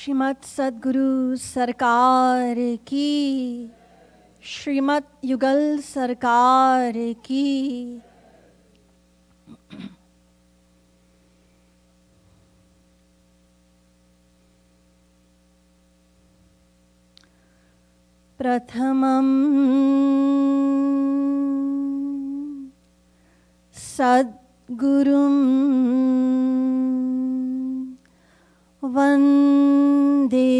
श्रीमद् सद्गुरु सरकार की, श्रीमद् युगल सरकार की। प्रथमं सद्गुरुं वन्दे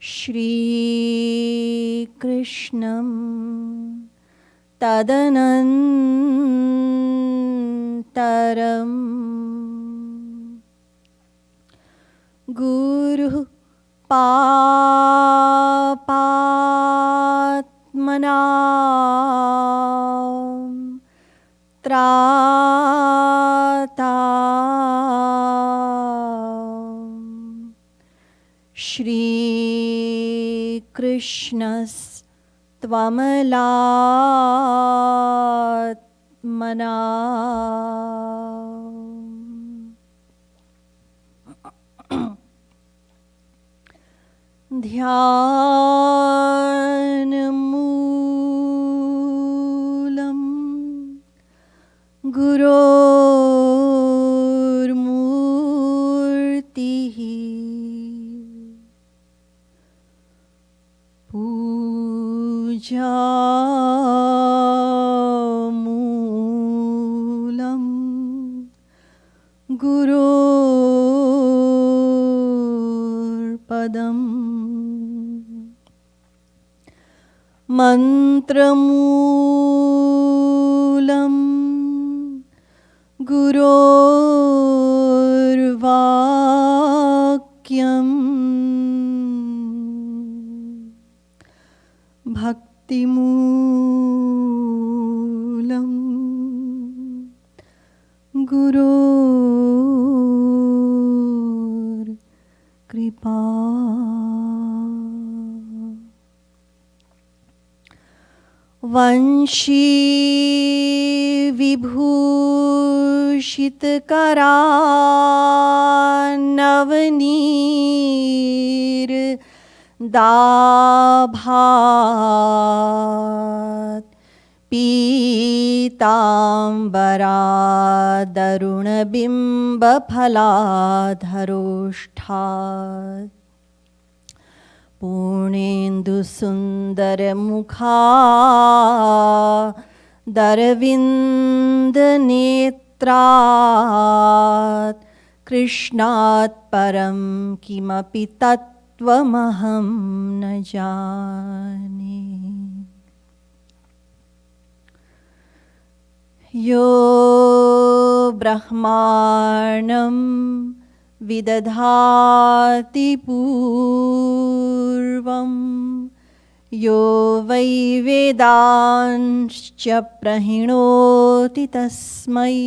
श्रीकृष्णं तदनन्तरम् गुरुः पापात्मना त्राता श्रीकृष्णस्त्वमलात्मना ध्यानमूलं गुरोर्मूर्तिः पूजामूलं गुरोर्पदम् मन्त्रमूलं गुरोर्वाक्यम् भक्तिमूलं गुरोर्कृपा। वंशी विभूषितकरा नवनीरदाभात् पीताम्बरादरुणबिम्बफलाधरोष्ठात् पूर्णेन्दुसुन्दरमुखा दरविन्दनेत्रात् कृष्णात् परं किमपि तत्त्वमहं न जाने। यो ब्रह्माणं विदधाति पूर्वं यो वै वेदांश्च प्रहिणोति तस्मै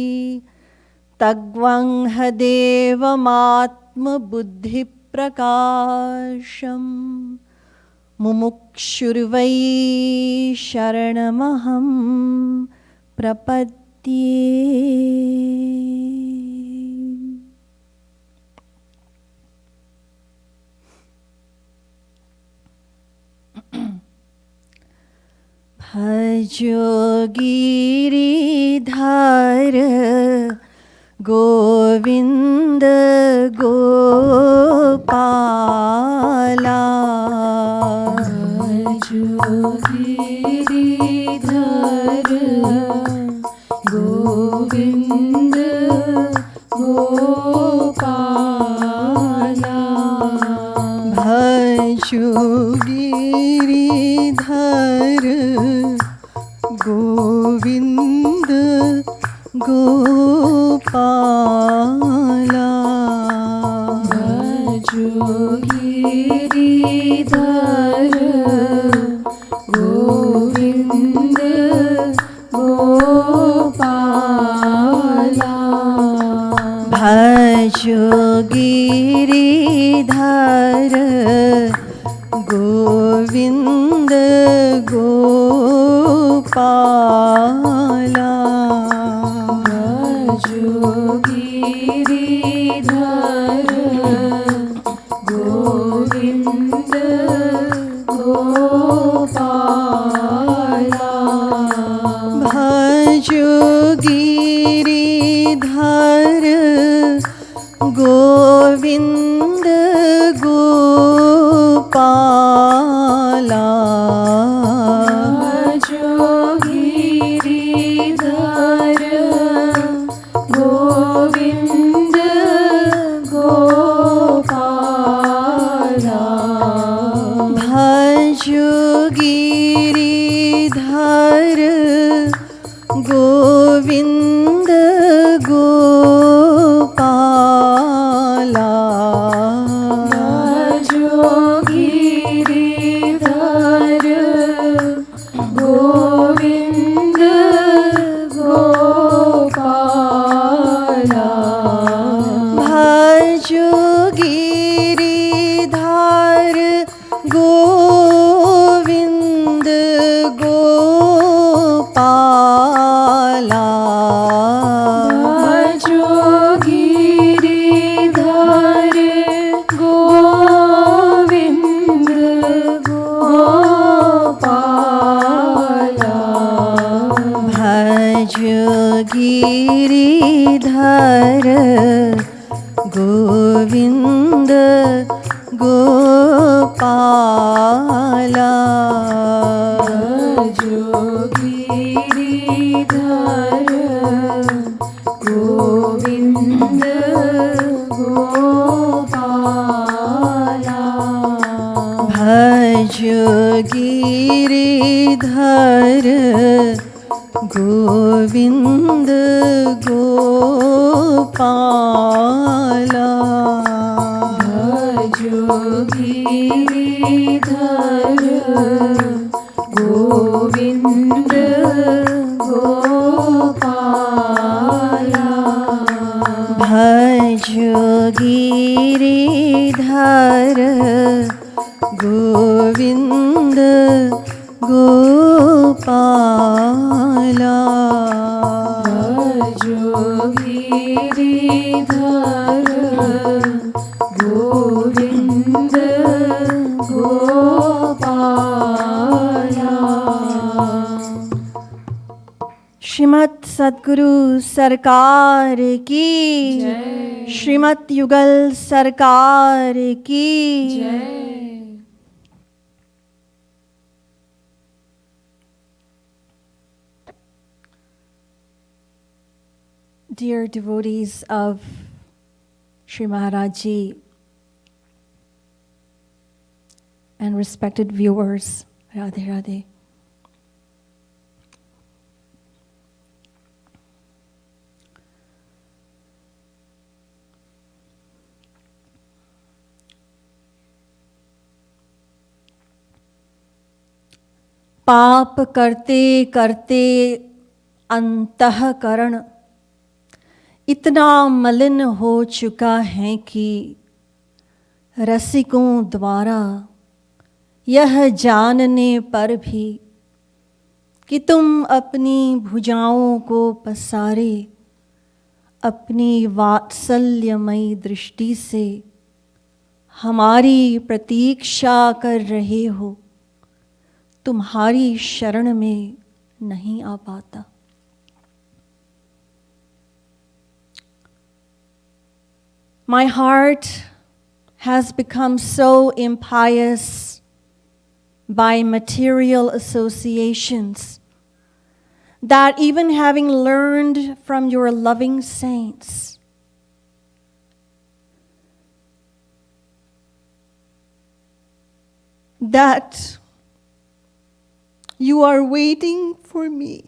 तग्वंह देवमात्मबुद्धिप्रकाशं मुमुक्षुर्वै शरणमहं प्रपद्ये। भजो गिरिधर गोविंद गोपाला। भजो गिरिधर गोविंद गोपाला। भजो गिरिधर गोविंद गोपाला। भजो गिरिधर गोविंद गोपाला। भजो गिरिधर गोविंद गोपाला। भजो गिरिधर गोविंद गोपाला भजो गिरिधर गोविंद गोपाला भजो गिरिधर गोविंद गोपाला भजो गिरिधर गोविंद गोपाला भजो गिरिधर गोविंद गोपाला भजो गिरिधर गोविंद गोपाला भजो गिरिधर गोविंद गोपाला भजो गिरिधर गोविंद गोपाला भजो गिरिधर गोविंद गोपाला भजो गिरिधर गोविंद गोपाला भजो गिरिधर गोविंद गोपाला भजो गिरिधर गोविंद गोपाला भजो गिरिधर गोविंद गोपाला। श्रीमद् सद्गुरु सरकार की जय। श्रीमद् युगल सरकार की जय। Dear devotees of Shri Maharaj Ji and respected viewers, Radhe Radhe. पाप करते करते अंतःकरण इतना मलिन हो चुका है कि रसिकों द्वारा यह जानने पर भी कि तुम अपनी भुजाओं को पसारे अपनी वात्सल्यमयी दृष्टि से हमारी प्रतीक्षा कर रहे हो, तुम्हारी शरण में नहीं आ पाता। My heart has become so impious by material associations that even having learned from your loving saints that you are waiting for me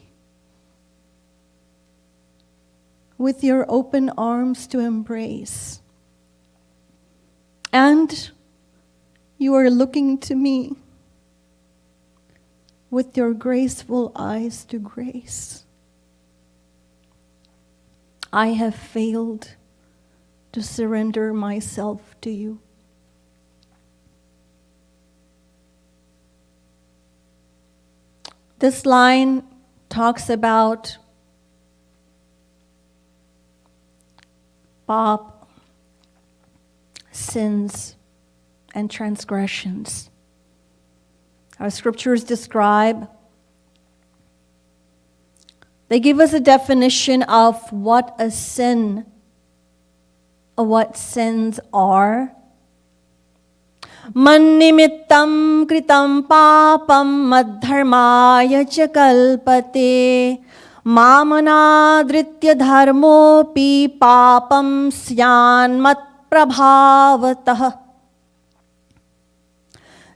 with your open arms to embrace. And you are looking to me with your graceful eyes to grace. I have failed to surrender myself to you. This line talks about pap, sins, and transgressions. Our scriptures describe, they give us a definition of what a sin, or what sins are. Mannimittam kritam papam madharmaya cha kalpate mamanadritya dharmopi papam syan mat prabhavatah.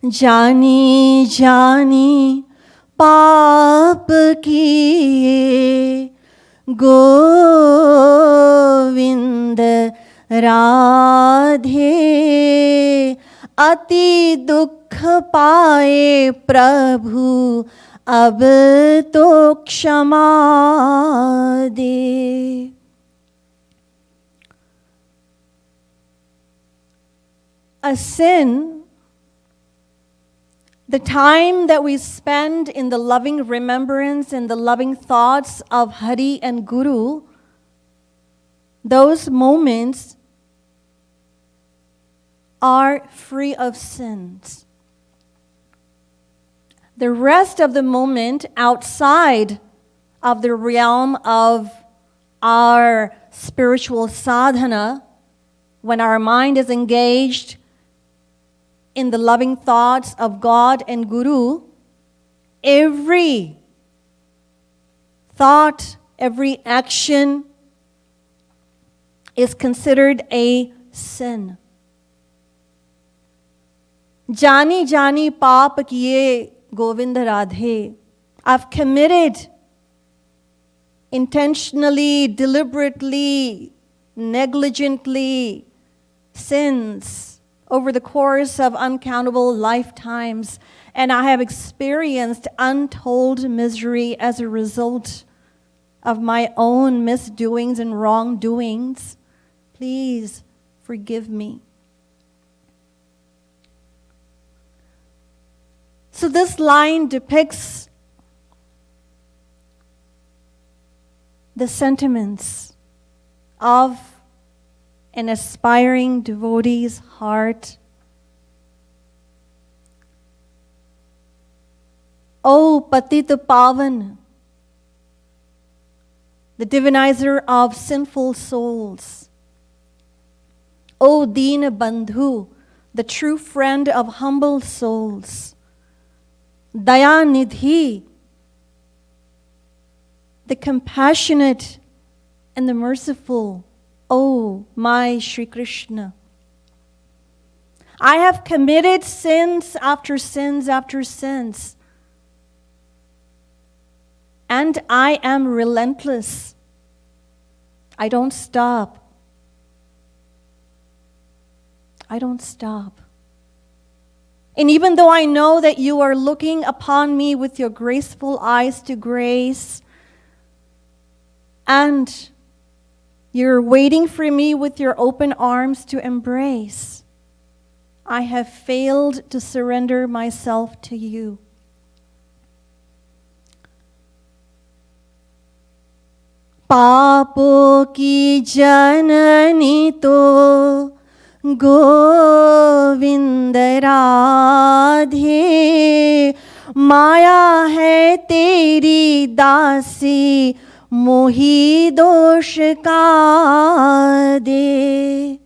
जानी जानी पाप किए गोविंद राधे अति दुख पाए प्रभु अब तो क्षमा दे. A sin, the time that we spend in the loving remembrance and the loving thoughts of Hari and Guru, those moments are free of sins. The rest of the moment outside of the realm of our spiritual sadhana, when our mind is engaged in the loving thoughts of God and Guru, every thought, every action is considered a sin. Jani jani paap kiye Govind Radhe. I've committed intentionally, deliberately, negligently sins over the course of uncountable lifetimes, and I have experienced untold misery as a result of my own misdoings and wrongdoings. Please forgive me. So this line depicts the sentiments of an aspiring devotee's heart. O Patita Pavan, the divinizer of sinful souls. O Dina Bandhu, the true friend of humble souls. Daya Nidhi, the compassionate and the merciful. Oh, my Shri Krishna. I have committed sins after sins after sins. And I am relentless. I don't stop. I don't stop. And even though I know that you are looking upon me with your graceful eyes to grace, and you're waiting for me with your open arms to embrace, I have failed to surrender myself to you. Papo ki janani to Govind Radhe माया है तेरी दासी मोही दोष का दे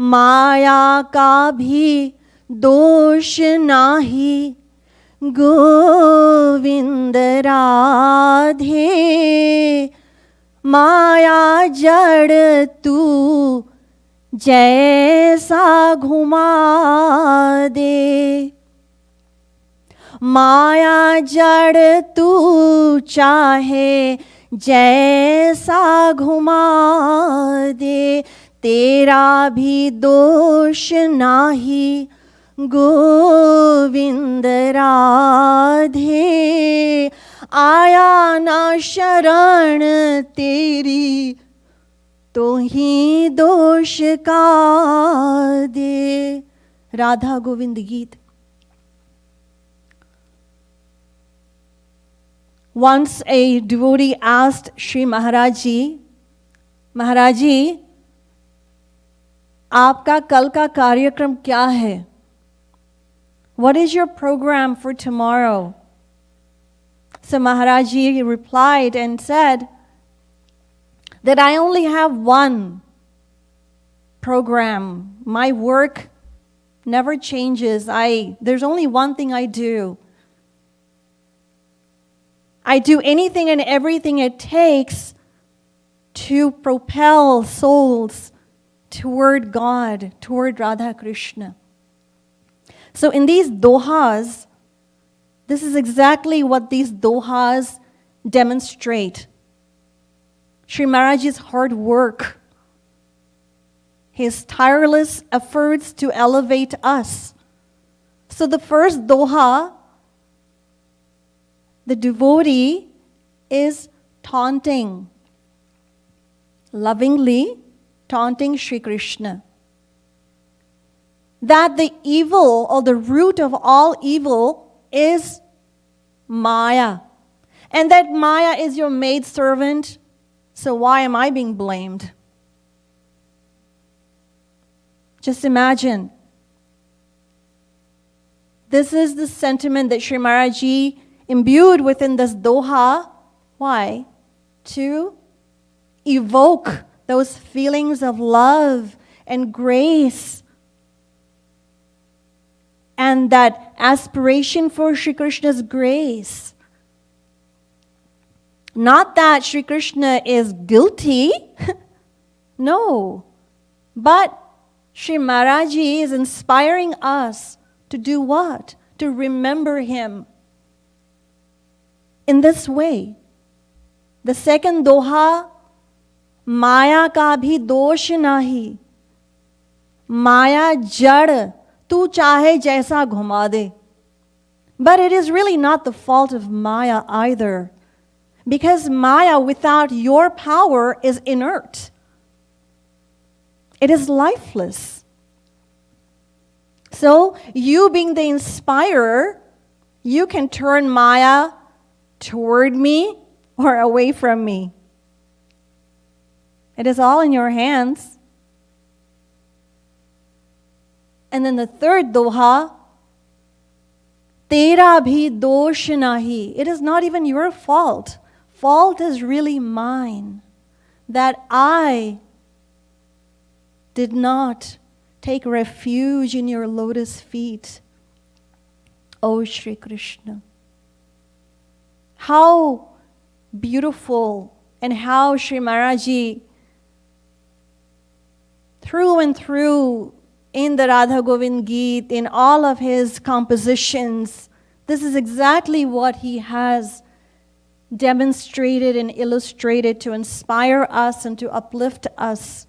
माया का भी दोष नाही गोविंद राधे माया जड़ तू जैसा घुमा दे माया जड़ तू चाहे जैसा घुमा दे तेरा भी दोष नाही गोविंद राधे आया ना शरण तेरी तो ही दोष का दे. राधा गोविंद गीत. Once a devotee asked Sri Maharaj Ji, महाराज जी, आपका कल का कार्यक्रम क्या है? What is your program for tomorrow? So Maharaj ji replied and said that I only have one program. My work never changes. There's only one thing I do. I do anything and everything it takes to propel souls toward God, toward Radha Krishna. So in these dohas, this is exactly what these dohas demonstrate. Sri Maharaj's hard work, his tireless efforts to elevate us. So the first doha, the devotee is taunting, lovingly taunting Sri Krishna, that the evil or the root of all evil is Maya, and that Maya is your maidservant, so why am I being blamed? Just imagine. This is the sentiment that Sri Maharaj Ji imbued within this doha. Why? To evoke those feelings of love and grace and that aspiration for Sri Krishna's grace. Not that Sri Krishna is guilty, no, but Sri Maharaj Ji is inspiring us to do what? To remember him in this way. The second doha, Maya ka bhi dosh nahi. Maya jad, tu chahe jaisa ghuma de. But it is really not the fault of Maya either, because Maya without your power is inert. It is lifeless. So you being the inspirer, you can turn Maya toward me or away from me. It is all in your hands. And then the third doha, Tera bhi dosh nahi. It is not even your fault. Fault is really mine, that I did not take refuge in your lotus feet, O Shri Krishna. How beautiful, and how Sri Maharaj Ji, through and through, in the Radha Govind Geet, in all of his compositions, this is exactly what he has demonstrated and illustrated to inspire us and to uplift us,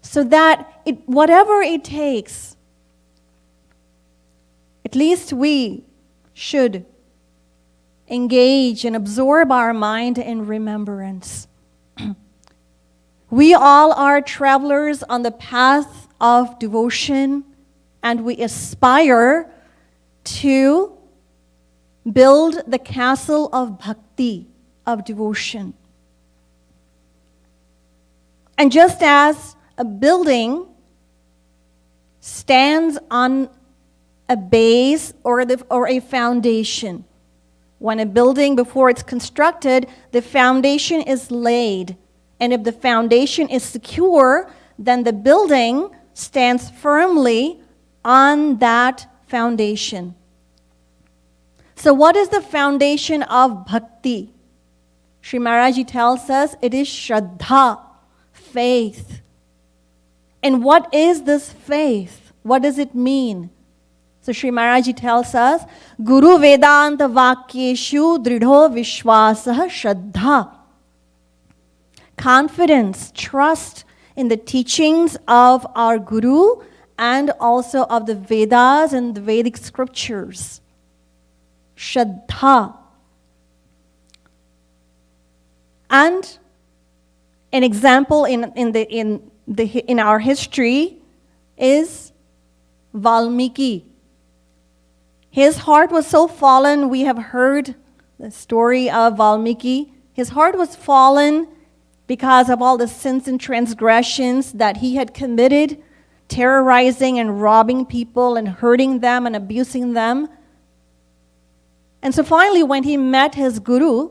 so that whatever it takes, at least we should engage and absorb our mind in remembrance. We all are travelers on the path of devotion, and we aspire to build the castle of bhakti, of devotion. And just as a building stands on a base or a foundation, when a building, before it's constructed, the foundation is laid. And if the foundation is secure, then the building stands firmly on that foundation. So what is the foundation of bhakti? Sri Maharaj Ji tells us it is Shraddha, faith. And what is this faith? What does it mean? So Sri Maharaj Ji tells us, Guru Vedanta Vakyeshu Dridho Vishwasah Shraddha. Confidence, trust in the teachings of our Guru and also of the Vedas and the Vedic scriptures. Shraddha. And an example in our history is Valmiki. His heart was so fallen. We have heard the story of Valmiki. His heart was fallen because of all the sins and transgressions that he had committed, terrorizing and robbing people and hurting them and abusing them. And so finally, when he met his guru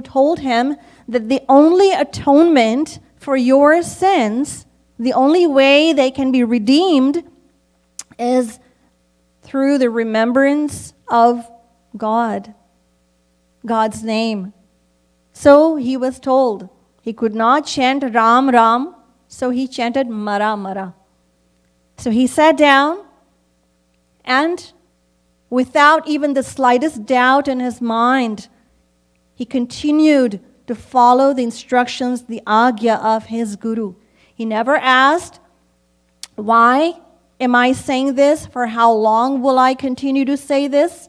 told him that the only atonement for your sins, the only way they can be redeemed, is through the remembrance of God, God's name. So he was told he could not chant Ram Ram, so he chanted Mara Mara. So he sat down, and without even the slightest doubt in his mind, he continued to follow the instructions, the agya of his guru. He never asked, why am I saying this? For how long will I continue to say this?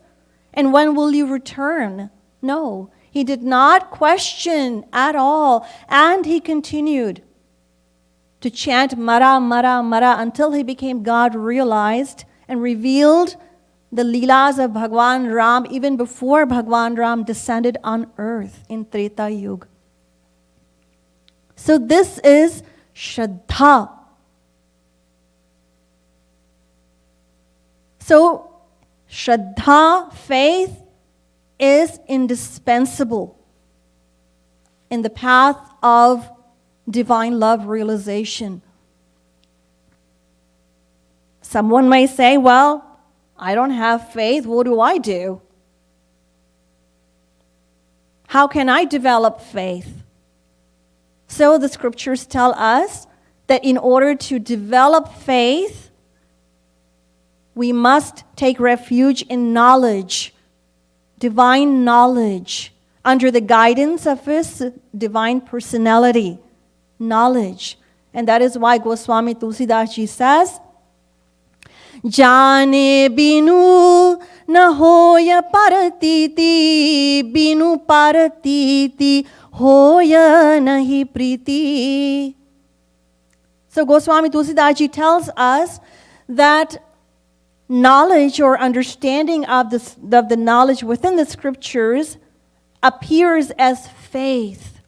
And when will you return? No, he did not question at all. And he continued to chant Mara, Mara, Mara until he became God realized and revealed the Leelas of Bhagwan Ram even before Bhagwan Ram descended on earth in Treta Yuga. So this is Shraddha. So Shraddha, faith, is indispensable in the path of divine love realization. Someone may say, well, I don't have faith. What do I do? How can I develop faith? So the scriptures tell us that in order to develop faith, we must take refuge in knowledge, divine knowledge, under the guidance of His divine personality, knowledge. And that is why Goswami Tulsidas Ji says, Jane binu na hoya paratiti, binu paratiti hoya nahi priti. So Goswami Tulsidas Ji tells us that knowledge or understanding of the knowledge within the scriptures appears as faith.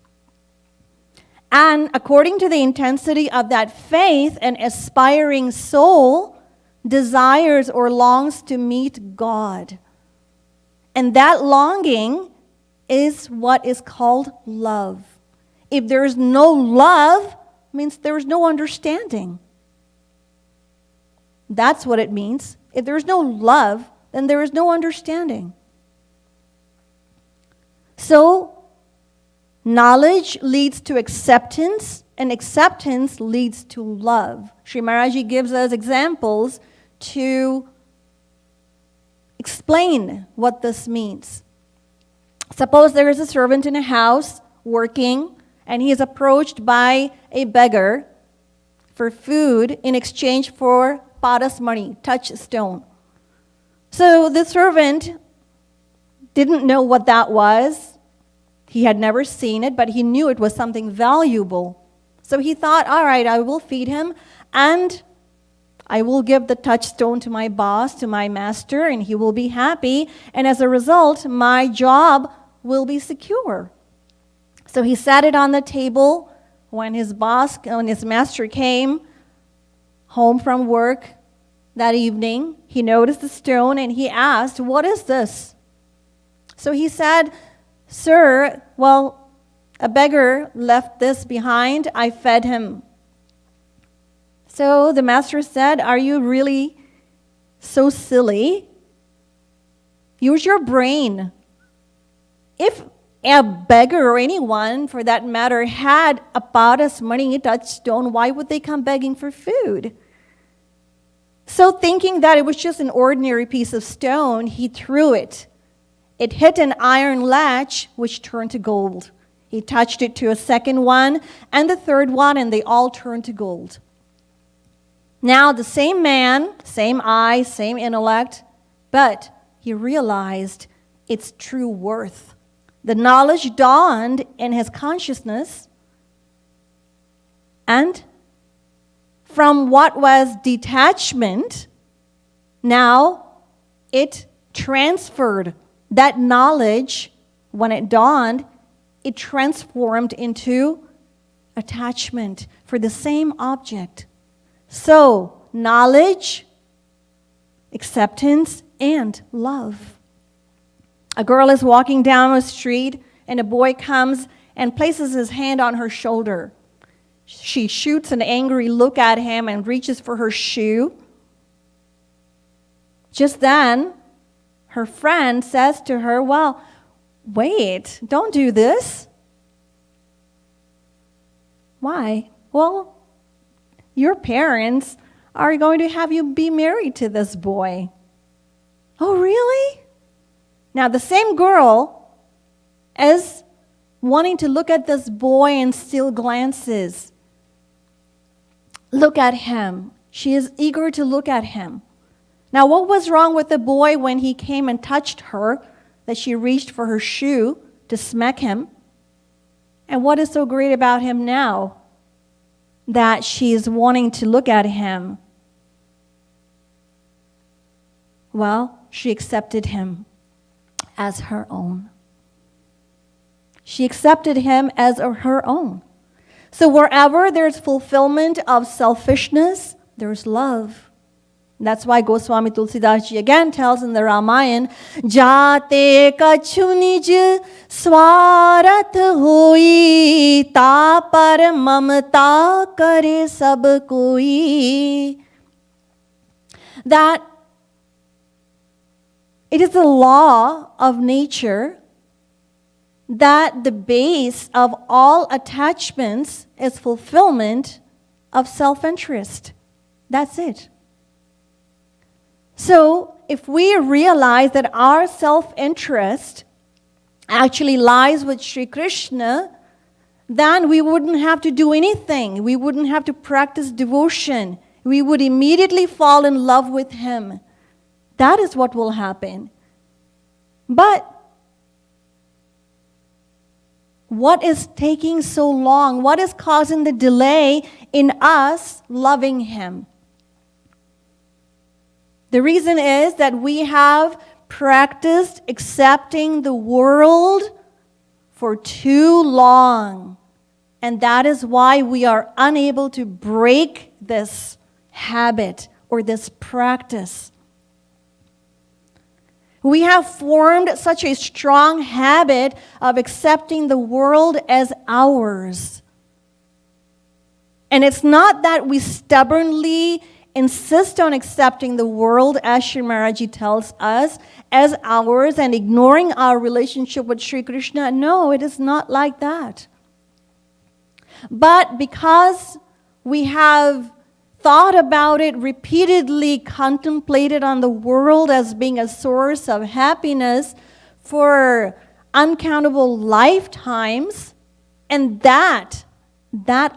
And according to the intensity of that faith, an aspiring soul desires or longs to meet God. And that longing is what is called love. If there is no love, it means there is no understanding. That's what it means. If there is no love, then there is no understanding. So, knowledge leads to acceptance, and acceptance leads to love. Sri Maharaji gives us examples to explain what this means. Suppose there is a servant in a house working, and he is approached by a beggar for food in exchange for paras money, touchstone. So the servant didn't know what that was. He had never seen it, but he knew it was something valuable. So he thought, all right, I will feed him, and I will give the touchstone to my boss, to my master, and he will be happy. And as a result, my job will be secure. So he set it on the table. When his master came home from work that evening, he noticed the stone and he asked, what is this? So he said, sir, well, a beggar left this behind. I fed him. So the master said, are you really so silly? Use your brain. If a beggar or anyone, for that matter, had a paras money touchstone, why would they come begging for food? So thinking that it was just an ordinary piece of stone, he threw it. It hit an iron latch, which turned to gold. He touched it to a second one and the third one, and they all turned to gold. Now the same man, same eye, same intellect, but he realized its true worth. The knowledge dawned in his consciousness, and from what was detachment, now it transferred. That knowledge, when it dawned, it transformed into attachment for the same object. So, knowledge, acceptance, and love. A girl is walking down a street and a boy comes and places his hand on her shoulder. She shoots an angry look at him and reaches for her shoe. Just then, her friend says to her, "Well, wait, don't do this." Why? Well, your parents are going to have you be married to this boy. Oh, really? Now, the same girl is wanting to look at this boy and steal glances. Look at him. She is eager to look at him. Now, what was wrong with the boy when he came and touched her, that she reached for her shoe to smack him? And what is so great about him now that she is wanting to look at him? Well, she accepted him as her own. She accepted him as her own. So wherever there's fulfillment of selfishness, there's love. That's why Goswami Tulsidas Ji again tells in the Ramayana, "Jate kachu nij swarat hoi, ta par mamta kare sab koi." That it is a law of nature that the base of all attachments is fulfillment of self-interest. That's it. So, if we realize that our self-interest actually lies with Sri Krishna, then we wouldn't have to do anything. We wouldn't have to practice devotion. We would immediately fall in love with him. That is what will happen. But what is taking so long? What is causing the delay in us loving him? The reason is that we have practiced accepting the world for too long. And that is why we are unable to break this habit or this practice. We have formed such a strong habit of accepting the world as ours. And it's not that we stubbornly insist on accepting the world, as Sri Maharaji tells us, as ours and ignoring our relationship with Sri Krishna. No, it is not like that. But because we have thought about it repeatedly, contemplated on the world as being a source of happiness for uncountable lifetimes, and that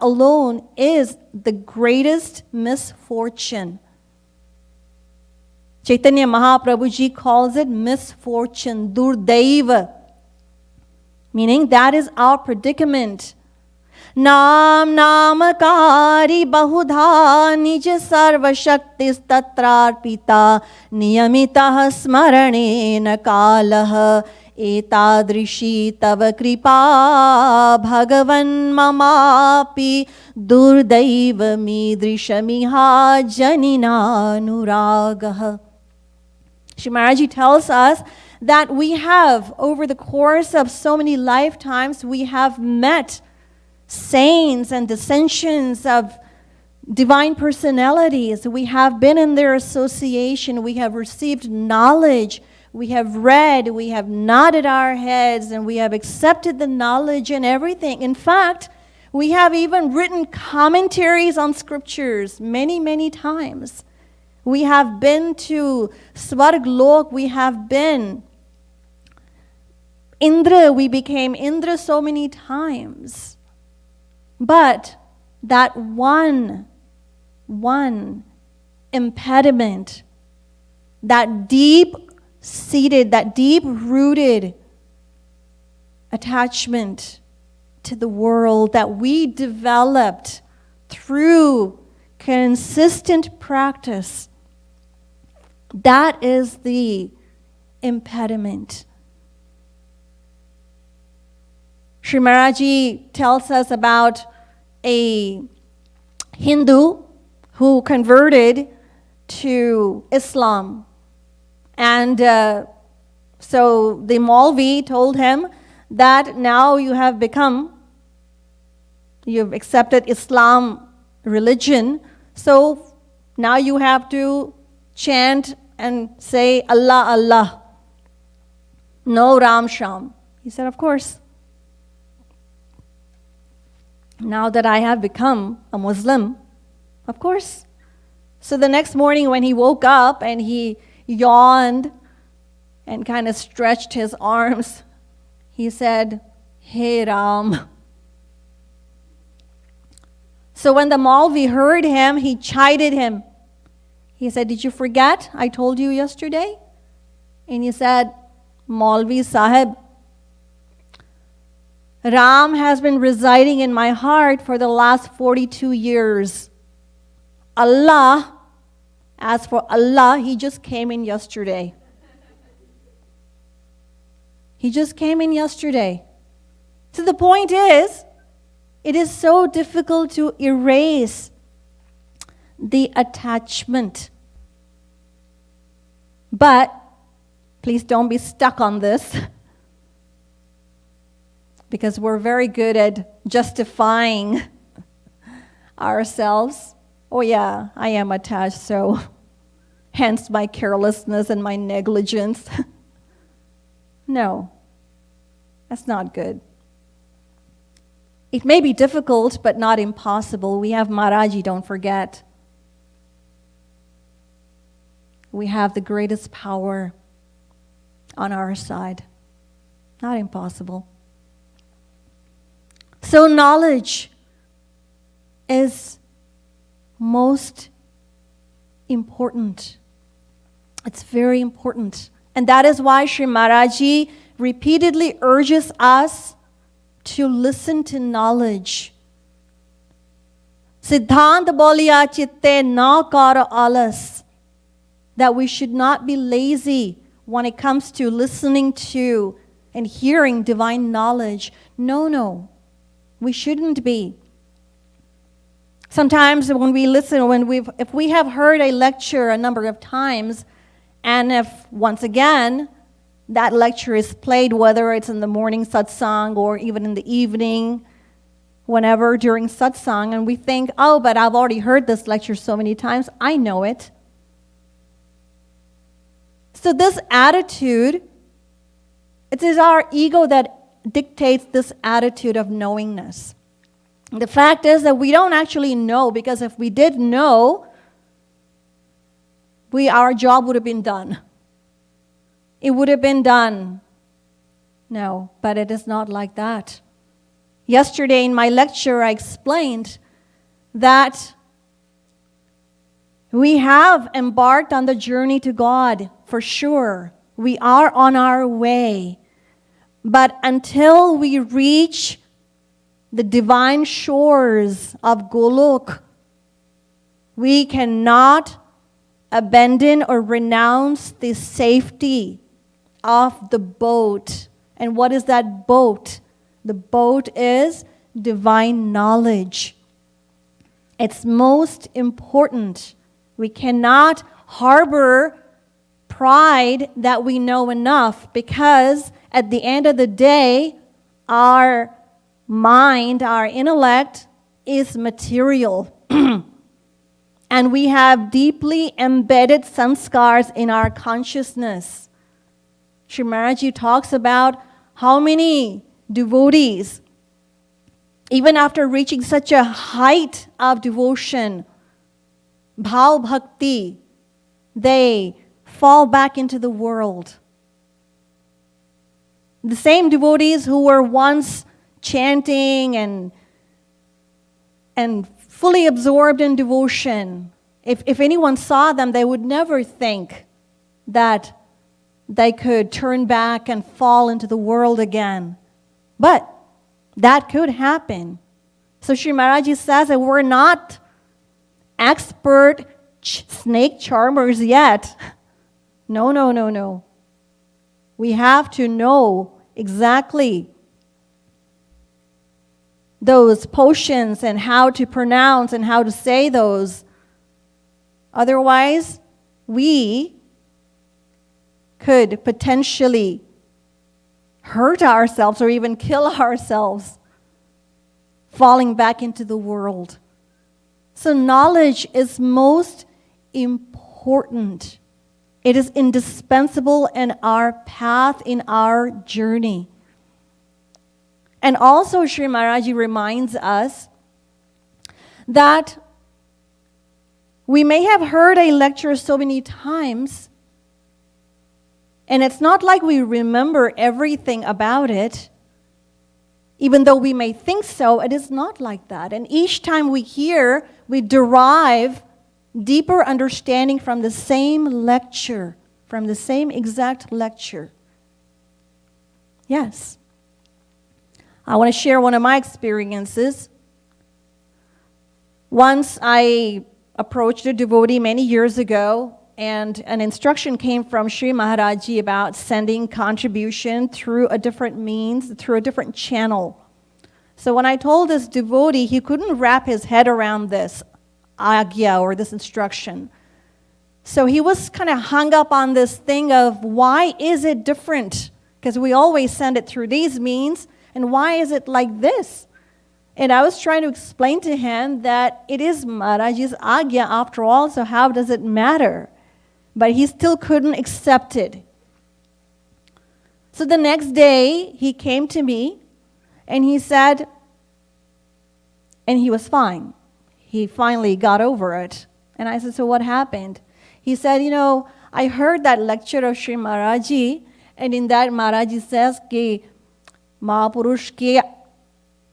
alone is the greatest misfortune. Chaitanya Mahaprabhu Ji calls it misfortune, durdaiva, meaning that is our predicament. Nam namakari bahudha nij sarva shaktis tatrarpita niyamitah smaranena kalah etadrishi tava kripa bhagavan mamapi durdaiva midrishamiha janina nuragah. Shri Maharaji tells us that we have, over the course of so many lifetimes, we have met saints and dissensions of divine personalities. We have been in their association. We have received knowledge. We have read. We have nodded our heads, and we have accepted the knowledge and everything. In fact, we have even written commentaries on scriptures many, many times. We have been to Svarglok. We have been Indra. We became Indra so many times. But that one impediment, that deep-seated, that deep-rooted attachment to the world that we developed through consistent practice, that is the impediment. Sri Maharaji tells us about a Hindu who converted to Islam. And so the Maulvi told him that now you've accepted Islam religion, so now you have to chant and say Allah, Allah. No Ram Sham. He said, of course. Now that I have become a Muslim, of course. So the next morning when he woke up and he yawned and kind of stretched his arms, he said, Hey Ram. So when the Maulvi heard him, he chided him. He said, did you forget I told you yesterday? And he said, Maulvi Sahib, Ram has been residing in my heart for the last 42 years. Allah, as for Allah, he just came in yesterday. He just came in yesterday. So the point is, it is so difficult to erase the attachment. But please don't be stuck on this, because we're very good at justifying ourselves. Oh yeah, I am attached, so hence my carelessness and my negligence. No, that's not good. It may be difficult, but not impossible. We have Maharaji, don't forget. We have the greatest power on our side. Not impossible. So knowledge is most important. It's very important. And that is why Sri Maharaji repeatedly urges us to listen to knowledge. Siddhant boliya chitte na kar alas. That we should not be lazy when it comes to listening to and hearing divine knowledge. No. We shouldn't be. Sometimes when we listen, if we have heard a lecture a number of times, and if once again that lecture is played, whether it's in the morning satsang or even in the evening, whenever during satsang, and we think, oh, but I've already heard this lecture so many times, I know it. So this attitude, it is our ego that dictates this attitude of knowingness. The fact is that we don't actually know, because if we did know, our job would have been done. It would have been done. No, but it is not like that. Yesterday in my lecture, I explained that we have embarked on the journey to God, for sure. We are on our way. But until we reach the divine shores of Golok, we cannot abandon or renounce the safety of the boat. And what is that boat? The boat is divine knowledge. It's most important. We cannot harbor pride that we know enough, because at the end of the day, our mind, our intellect is material. And we have deeply embedded sanskars in our consciousness. Sri Maharaji talks about how many devotees, even after reaching such a height of devotion, bhav bhakti, they fall back into the world. The same devotees who were once chanting and fully absorbed in devotion, if anyone saw them, they would never think that they could turn back and fall into the world again. But that could happen. So Sri Maharaji says that we're not expert snake charmers yet. No. We have to know exactly those potions and how to pronounce and how to say those. Otherwise, we could potentially hurt ourselves or even kill ourselves, falling back into the world. So knowledge is most important. It is indispensable in our path, in our journey. And also, Sri Maharaji reminds us that we may have heard a lecture so many times, and it's not like we remember everything about it. Even though we may think so, it is not like that. And each time we hear, we derive deeper understanding from the same lecture, from the same exact lecture. Yes. I want to share one of my experiences. Once I approached a devotee many years ago, and an instruction came from Sri Maharaji about sending contribution through a different means, through a different channel. So when I told this devotee, he couldn't wrap his head around this agya or this instruction. So he was kind of hung up on this thing of why is it different? Because we always send it through these means, and why is it like this? And I was trying to explain to him that it is Maharaji's agya after all, so how does it matter? But he still couldn't accept it. So the next day, he came to me, and he said, and he was fine. He finally got over it. And I said, so what happened? He said, I heard that lecture of Sri Maharaji, and in that Maharaji says कि महापुरुष के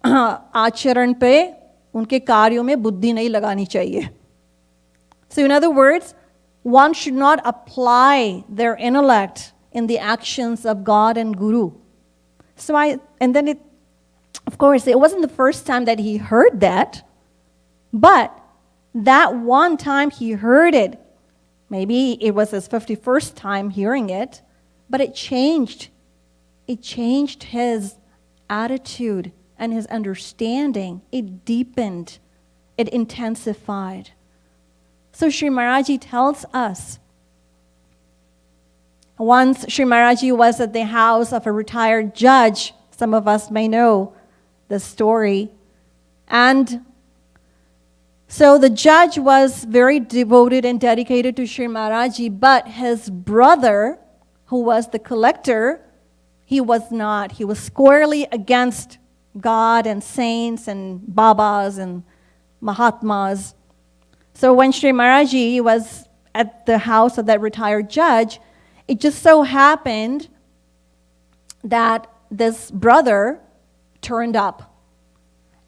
आचरण पे उनके कार्यों में बुद्धि नहीं लगानी चाहिए. So in other words, one should not apply their intellect in the actions of God and Guru. Of course, it wasn't the first time that he heard that, but that one time he heard it, maybe it was his 51st time hearing it, but it changed. It changed his attitude and his understanding. It deepened. It intensified. So Sri Maharaji tells us, once Sri Maharaji was at the house of a retired judge. Some of us may know the story. And so the judge was very devoted and dedicated to Sri Maharaji, but his brother, who was the collector, he was not. He was squarely against God and saints and Babas and Mahatmas. So when Sri Maharaji was at the house of that retired judge, it just so happened that this brother turned up.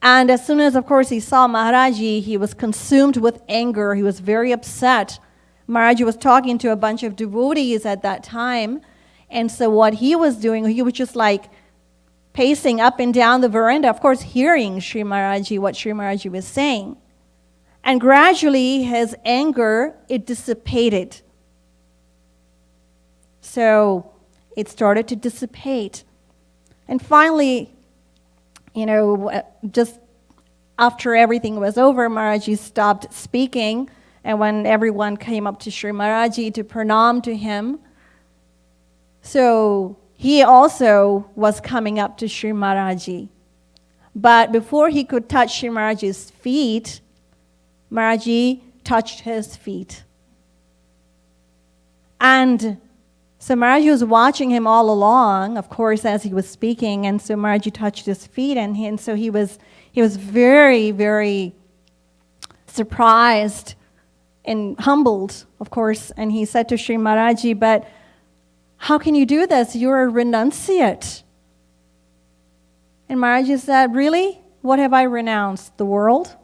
And as soon as, of course, he saw Maharaji, he was consumed with anger. He was very upset. Maharaji was talking to a bunch of devotees at that time. And so what he was doing, he was just like pacing up and down the veranda, of course, hearing Sri Maharaji, what Sri Maharaji was saying. And gradually, his anger, it dissipated. So it started to dissipate. And finally, just after everything was over, Maharaji stopped speaking. And when everyone came up to Sri Maharaji to pranam to him, so he also was coming up to Sri Maharaji. But before he could touch Sri Maharaji's feet, Maharaji touched his feet. And so Maharaji was watching him all along, of course, as he was speaking, and so Maharaji touched his feet, and so he was very, very surprised and humbled, of course, and he said to Sri Maharaji, but how can you do this? You're a renunciate. And Maharaji said, really? What have I renounced? The world?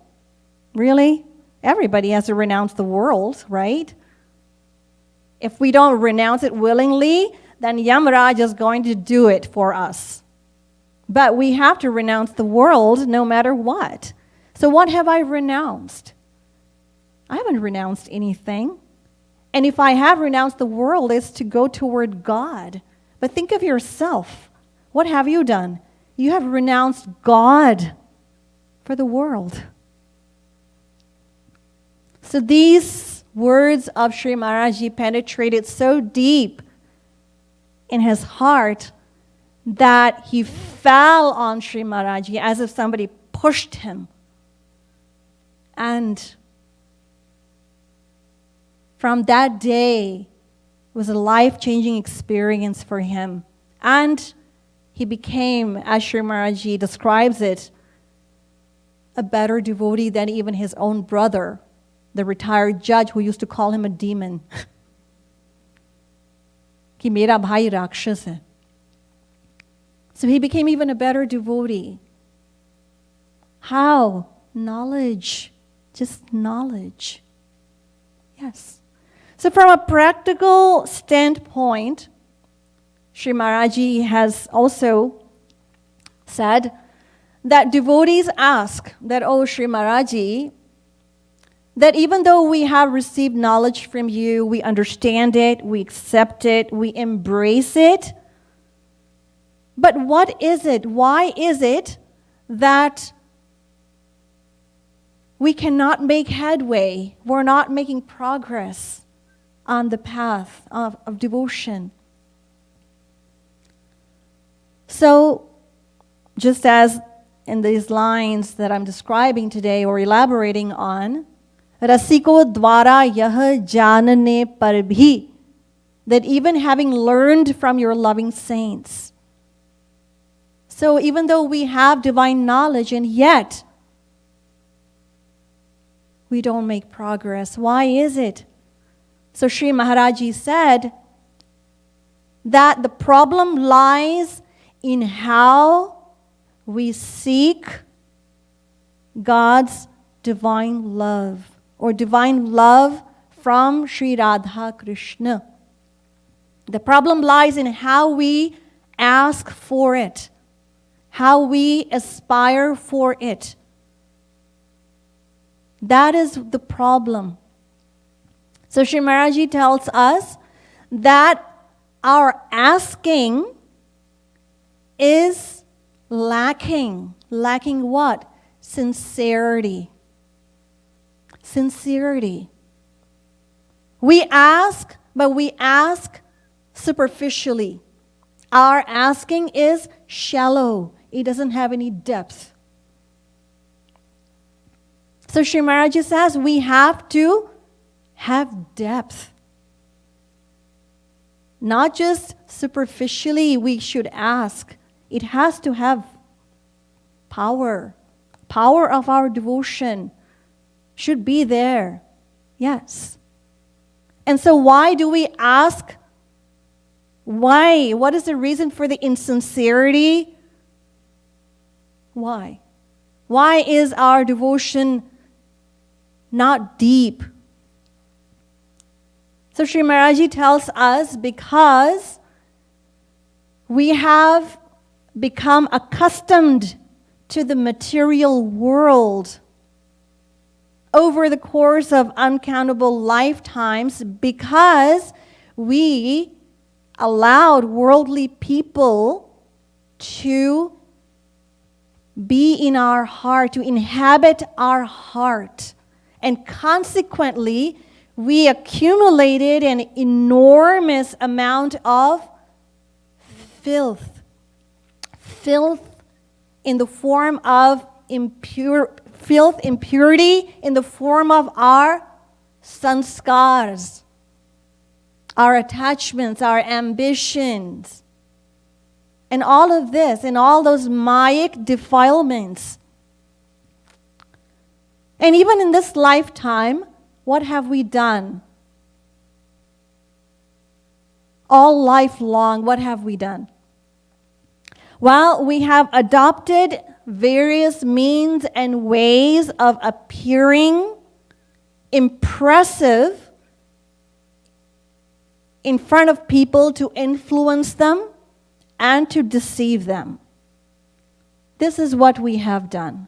Really? Everybody has to renounce the world, right? If we don't renounce it willingly, then Yamaraj is going to do it for us. But we have to renounce the world no matter what. So what have I renounced? I haven't renounced anything. And if I have renounced the world, it's to go toward God. But think of yourself. What have you done? You have renounced God. for the world. So these words of Sri Maharaji penetrated so deep in his heart that he fell on Sri Maharaji as if somebody pushed him. And from that day, it was a life-changing experience for him. And he became, as Sri Maharaji describes it, a better devotee than even his own brother, the retired judge who used to call him a demon. Ki mera bhai rakshas hai. So he became even a better devotee. How? Knowledge. Just knowledge. Yes. So from a practical standpoint, Sri Maharaji has also said that devotees ask that, oh Sri Maharaji, that even though we have received knowledge from you, we understand it, we accept it, we embrace it, but what is it? Why is it that we cannot make headway? We're not making progress on the path of devotion. So, just as in these lines that I'm describing today or elaborating on, Rasiko dwara yah janane par bhi, that even having learned from your loving saints. So even though we have divine knowledge and yet we don't make progress, why is it? So Sri Maharaji said that the problem lies in how we seek God's divine love, or divine love from Sri Radha Krishna. The problem lies in how we ask for it, how we aspire for it. That is the problem. So Sri Maharaji tells us that our asking is lacking. Lacking what? Sincerity. Sincerity. We ask, but we ask superficially. Our asking is shallow. It doesn't have any depth. So Sri Maharaji says we have to have depth. Not just superficially we should ask. It has to have power. Power of our devotion should be there. Yes. And so why do we ask? Why? What is the reason for the insincerity? Why? Why is our devotion not deep? So Sri Maharaji tells us because we have become accustomed to the material world over the course of uncountable lifetimes, because we allowed worldly people to be in our heart, to inhabit our heart. And consequently, we accumulated an enormous amount of filth. Filth in the form of impurity in the form of our sanskars, our attachments, our ambitions, and all of this, and all those mayic defilements. And even in this lifetime, what have we done? All life long, what have we done? Well, we have adopted various means and ways of appearing impressive in front of people to influence them and to deceive them. This is what we have done.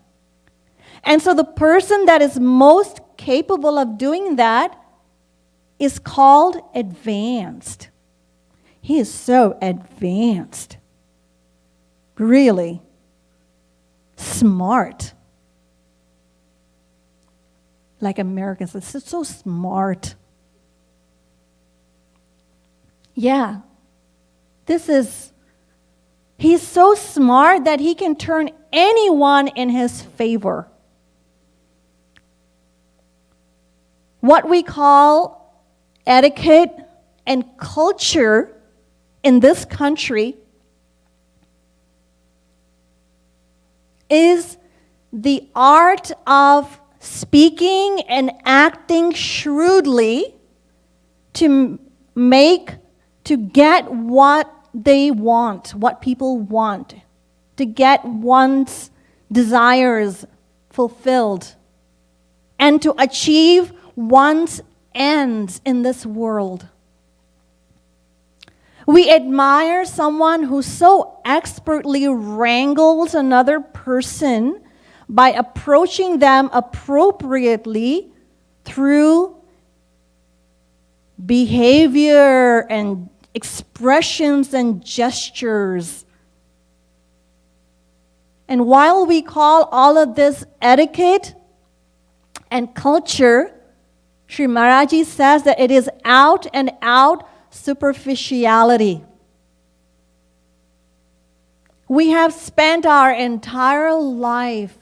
And so the person that is most capable of doing that is called advanced. He is so advanced. Really smart. like Americans. It's so smart. Yeah. He's so smart that he can turn anyone in his favor. What we call etiquette and culture in this country is the art of speaking and acting shrewdly to get what they want, what people want, to get one's desires fulfilled, and to achieve one's ends in this world. We admire someone who so expertly wrangles another person by approaching them appropriately through behavior and expressions and gestures. And while we call all of this etiquette and culture, Sri Maharaji says that it is out and out superficiality. We have spent our entire life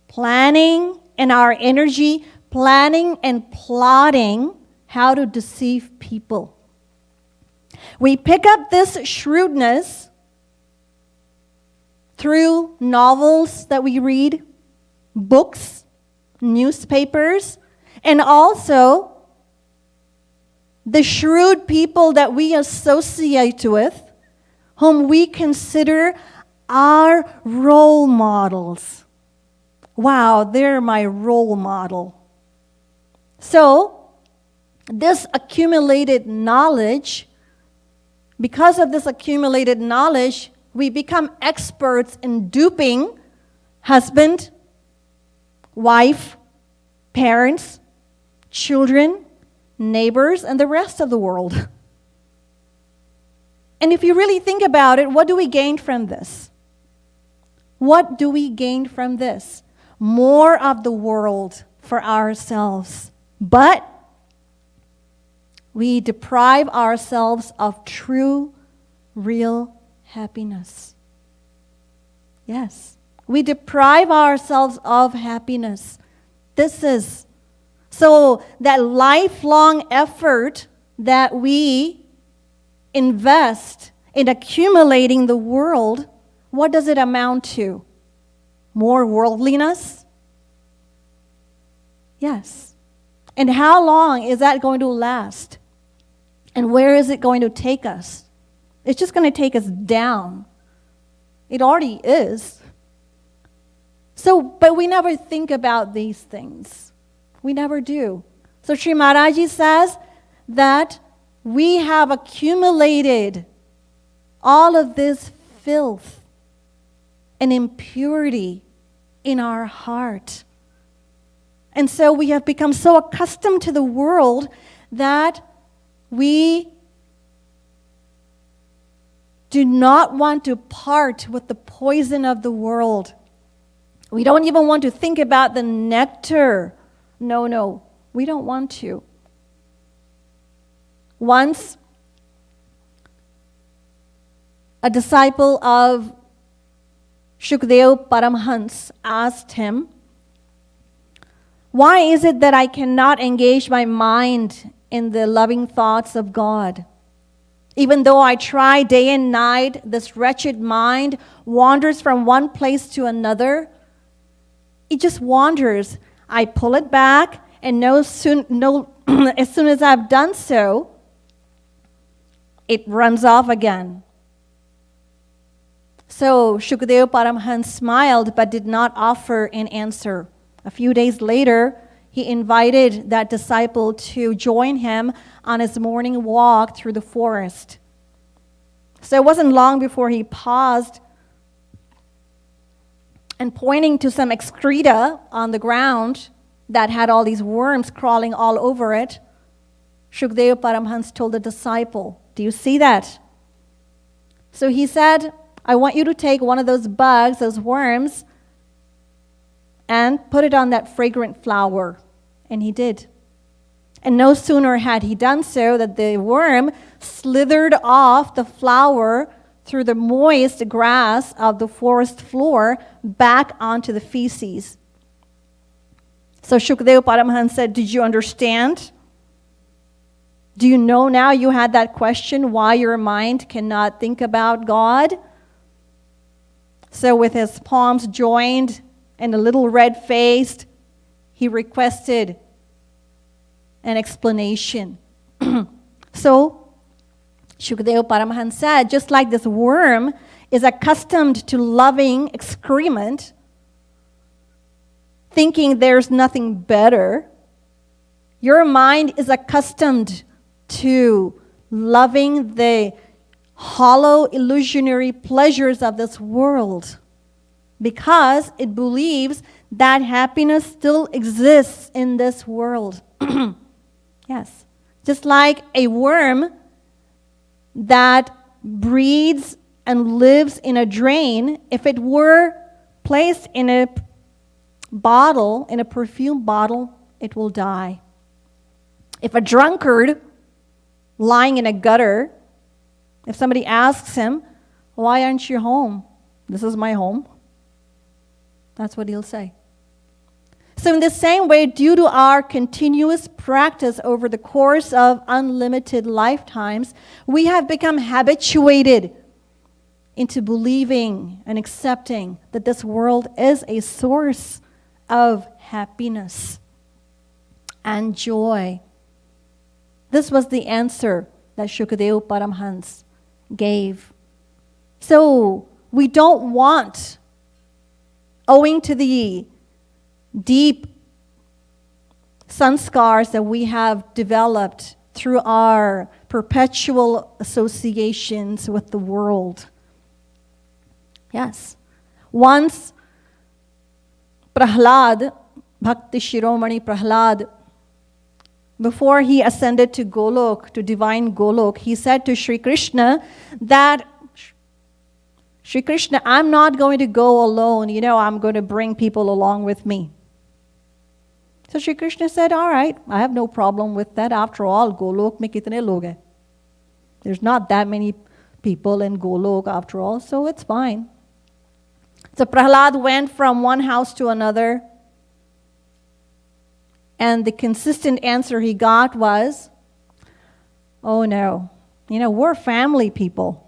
planning and our energy planning and plotting how to deceive people. We pick up this shrewdness through novels that we read, books, newspapers, and also the shrewd people that we associate with, whom we consider our role models. Wow, they're my role model. So, this accumulated knowledge, because of this accumulated knowledge, we become experts in duping husband, wife, parents, children, neighbors, and the rest of the world. And if you really think about it, what do we gain from this? What do we gain from this? More of the world for ourselves. But we deprive ourselves of true, real happiness. Yes, we deprive ourselves of happiness. So that lifelong effort that we invest in accumulating the world, what does it amount to? More worldliness? Yes. And how long is that going to last? And where is it going to take us? It's just going to take us down. It already is. But we never think about these things. We never do. So Sri Maharaji says that we have accumulated all of this filth and impurity in our heart. And so we have become so accustomed to the world that we do not want to part with the poison of the world. We don't even want to think about the nectar. No, we don't want to. Once, a disciple of Shukdev Paramhans asked him, "Why is it that I cannot engage my mind in the loving thoughts of God? Even though I try day and night, this wretched mind wanders from one place to another. It just wanders. I pull it back, and as soon as I've done so, it runs off again." So Shukdev Paramhans smiled but did not offer an answer. A few days later, he invited that disciple to join him on his morning walk through the forest. So it wasn't long before he paused and, pointing to some excreta on the ground that had all these worms crawling all over it, Shukdev Paramhans told the disciple, "Do you see that?" So he said, "I want you to take one of those bugs, those worms, and put it on that fragrant flower. And he did. And no sooner had he done so that the worm slithered off the flower through the moist grass of the forest floor back onto the feces. So Shukadeva Paramahansa said, did you understand? Do you know now you had that question why your mind cannot think about God? So with his palms joined and a little red-faced, he requested an explanation. So Shukadeva Paramahansa said, just like this worm is accustomed to loving excrement, thinking there's nothing better, your mind is accustomed to loving the hollow, illusionary pleasures of this world because it believes that happiness still exists in this world. Yes. Just like a worm that breeds and lives in a drain, if it were placed in a bottle, in a perfume bottle, it will die. If a drunkard lying in a gutter, if somebody asks him, why aren't you home? This is my home. That's what he'll say. So in the same way, due to our continuous practice over the course of unlimited lifetimes, we have become habituated into believing and accepting that this world is a source of happiness and joy. This was the answer that Shukadeva Paramahansa gave. So we don't want, owing to the deep sanskars that we have developed through our perpetual associations with the world. Yes. Once Prahlad, Bhakti Shiromani Prahlad, before he ascended to Golok, to divine Golok, he said to Sri Krishna that, Sri Krishna, I'm not going to go alone. I'm going to bring people along with me. So Sri Krishna said, all right, I have no problem with that. After all, Golok mein kitne log hai? There's not that many people in Golok after all, so it's fine. So Prahlad went from one house to another, and the consistent answer he got was, oh no, we're family people.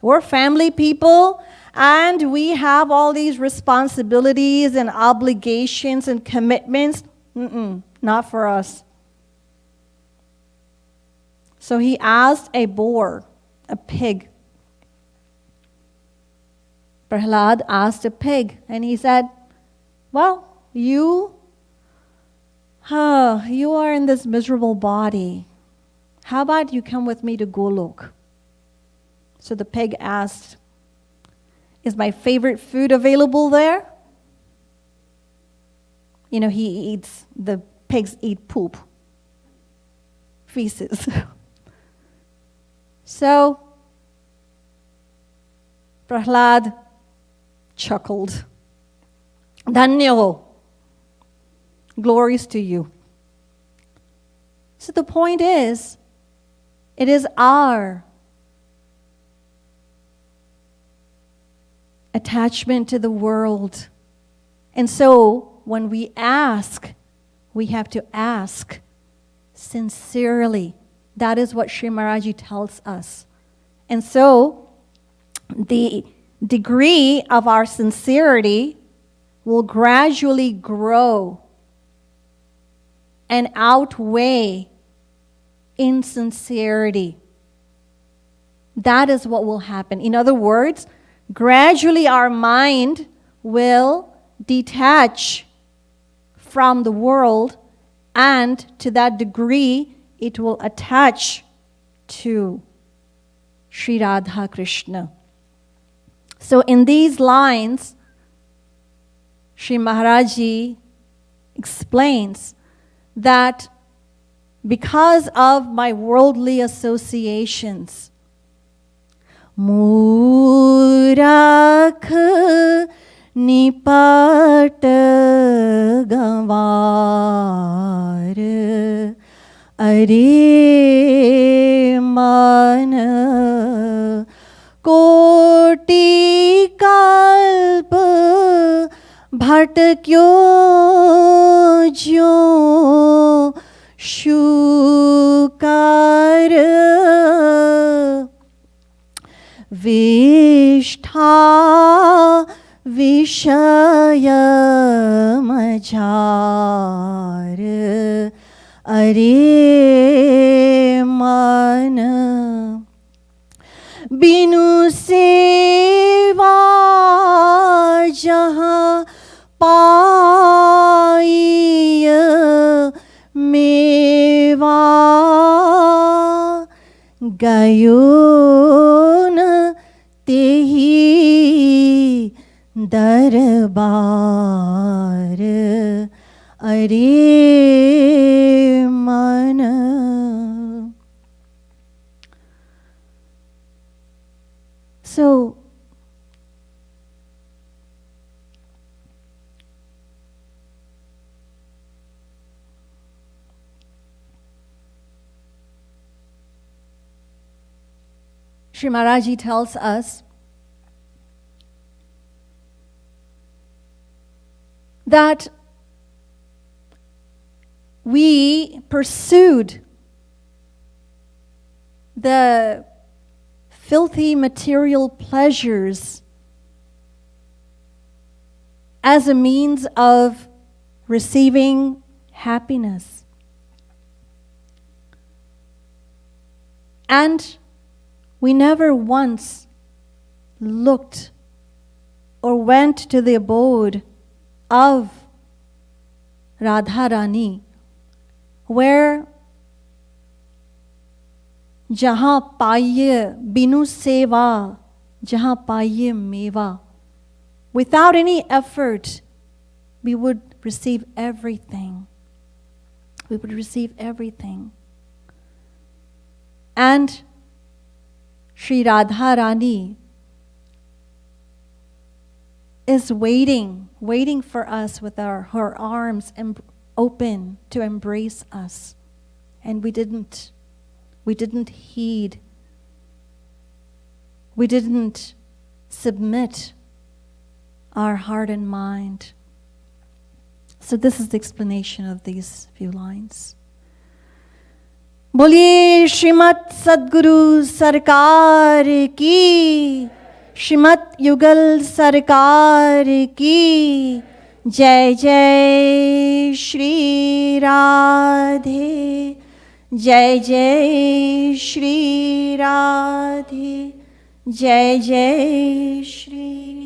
We're family people, and we have all these responsibilities and obligations and commitments. Not for us. So he asked a boar, a pig. Prahlad asked a pig, and he said, well, you are in this miserable body. How about you come with me to Golok? So the pig asked, is my favorite food available there? The pigs eat poop, feces. So Prahlad chuckled. Dhanya ho. Glories to you. So the point is, it is our attachment to the world. And so when we ask, we have to ask sincerely. That is what Sri Maharaji tells us. And so the degree of our sincerity will gradually grow and outweigh insincerity. That is what will happen. In other words, gradually our mind will detach from the world, and to that degree it will attach to Sri Radha Krishna. So in these lines, Sri Maharaji explains that because of my worldly associations, Murakh nipat gawa अरे मन कोटि कल्प भटक्यो ज्यों शुकर विष्ठा विषय मझार अरे मन बिनु सेवा जहाँ पाई मेवा गयो न तेहि दरबार अरे मन. So Shri Maharaji tells us that we pursued the filthy material pleasures as a means of receiving happiness. And we never once looked or went to the abode of Radha Rani, where जहाँ पाइये बिनु सेवा जहाँ पाइये मेवा, without any effort we would receive everything. We would receive everything. And Sri Radha Rani is waiting for us with her arms open to embrace us. And we didn't heed. We didn't submit our heart and mind. So this is the explanation of these few lines. बोलिए श्रीमत सद्गुरु सरकार की, श्रीमत युगल सरकार की, जय जय श्री राधे, जय जय श्री राधे, जय जय श्री